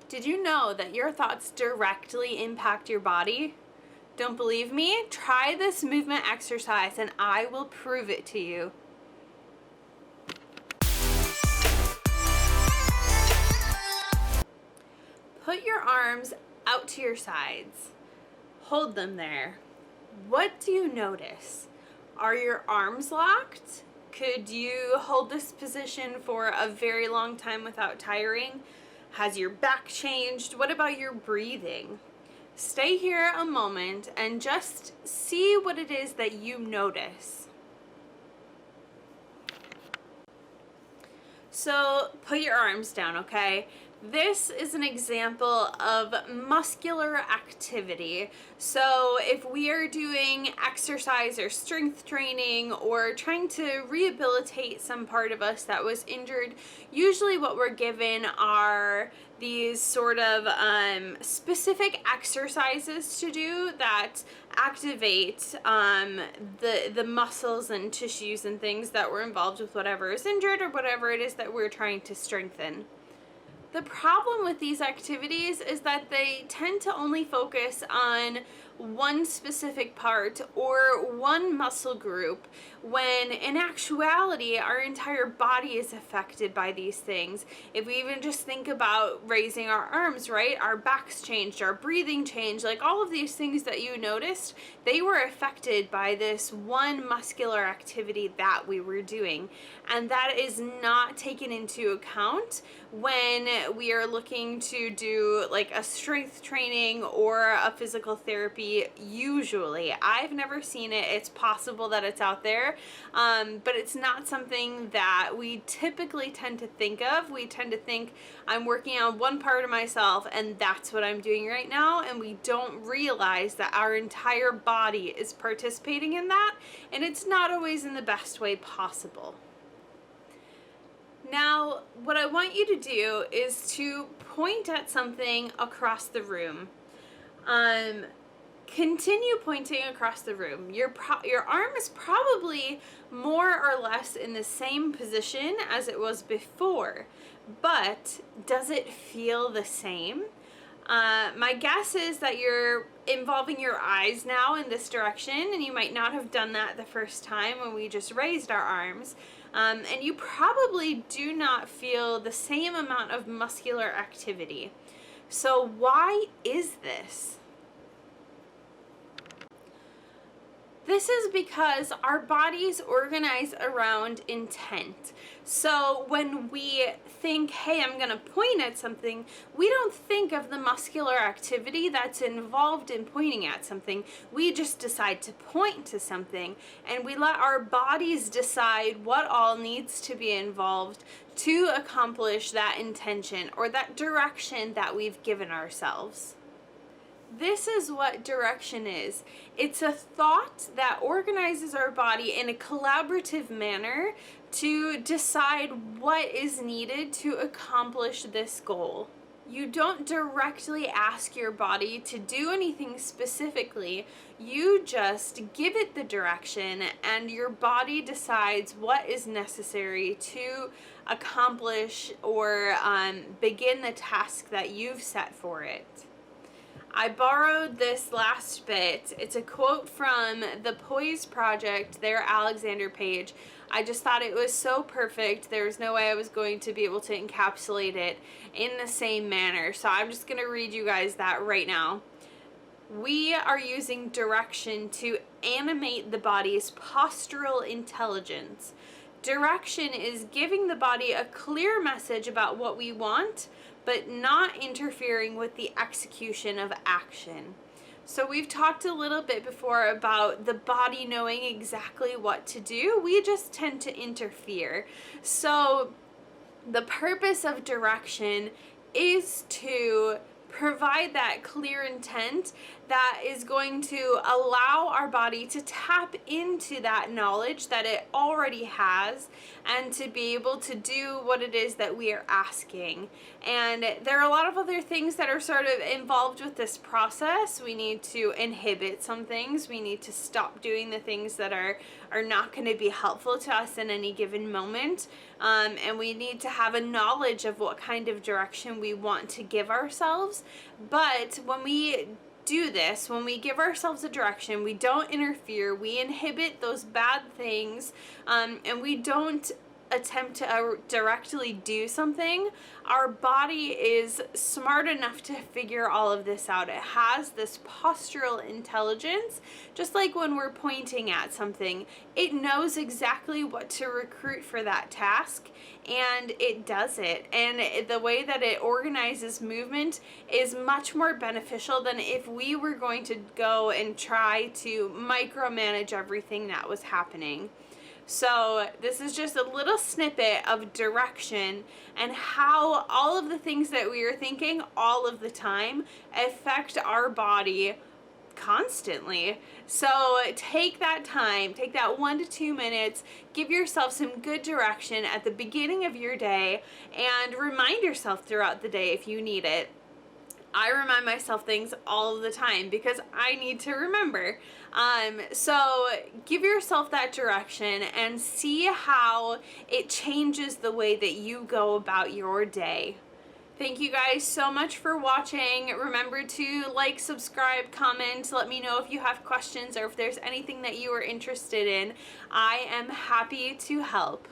Did you know that your thoughts directly impact your body? Don't believe me? Try this movement exercise and I will prove it to you. Put your arms out to your sides. Hold them there. What do you notice? Are your arms locked? Could you hold this position for a very long time without tiring? Has your back changed? What about your breathing? Stay here a moment and just see what it is that you notice. So put your arms down, okay? This is an example of muscular activity. So if we are doing exercise or strength training or trying to rehabilitate some part of us that was injured, usually what we're given are these sort of specific exercises to do that activate the muscles and tissues and things that were involved with whatever is injured or whatever it is that we're trying to strengthen. The problem with these activities is that they tend to only focus on one specific part or one muscle group, when in actuality our entire body is affected by these things. If we even just think about raising our arms, right? Our backs changed, our breathing changed, like all of these things that you noticed, they were affected by this one muscular activity that we were doing. And that is not taken into account when we are looking to do like a strength training or a physical therapy. Usually, I've never seen it. It's possible that it's out there, but it's not something that we typically tend to think of. We tend to think I'm working on one part of myself and that's what I'm doing right now, and we don't realize that our entire body is participating in that, and it's not always in the best way possible. Now, what I want you to do is to point at something across the room. Continue pointing across the room. Your arm is probably more or less in the same position as it was before, but does it feel the same? My guess is that you're involving your eyes now in this direction, and you might not have done that the first time when we just raised our arms. And you probably do not feel the same amount of muscular activity. So why is this? This is because our bodies organize around intent. So when we think, hey, I'm going to point at something, we don't think of the muscular activity that's involved in pointing at something. We just decide to point to something, and we let our bodies decide what all needs to be involved to accomplish that intention or that direction that we've given ourselves. This is what direction is. It's a thought that organizes our body in a collaborative manner to decide what is needed to accomplish this goal. You don't directly ask your body to do anything specifically. You just give it the direction, and your body decides what is necessary to accomplish or begin the task that you've set for it. I borrowed this last bit. It's a quote from the Poise Project, their Alexander page. I just thought it was so perfect. There was no way I was going to be able to encapsulate it in the same manner. So I'm just going to read you guys that right now. We are using direction to animate the body's postural intelligence. Direction is giving the body a clear message about what we want, but not interfering with the execution of action. So we've talked a little bit before about the body knowing exactly what to do. We just tend to interfere. So the purpose of direction is to provide that clear intent that is going to allow our body to tap into that knowledge that it already has and to be able to do what it is that we are asking. And there are a lot of other things that are sort of involved with this process. We need to inhibit some things. We need to stop doing the things that are not going to be helpful to us in any given moment. and we need to have a knowledge of what kind of direction we want to give ourselves. But when we do this, when we give ourselves a direction, we don't interfere, we inhibit those bad things, and we don't attempt to directly do something, our body is smart enough to figure all of this out. It has this postural intelligence, just like when we're pointing at something. It knows exactly what to recruit for that task, and it does it. And the way that it organizes movement is much more beneficial than if we were going to go and try to micromanage everything that was happening. So this is just a little snippet of direction and how all of the things that we are thinking all of the time affect our body constantly. So take that time, take that 1 to 2 minutes, give yourself some good direction at the beginning of your day, and remind yourself throughout the day if you need it. I remind myself things all of the time because I need to remember. So give yourself that direction and see how it changes the way that you go about your day. Thank you guys so much for watching. Remember to like, subscribe, comment, let me know if you have questions or if there's anything that you are interested in. I am happy to help.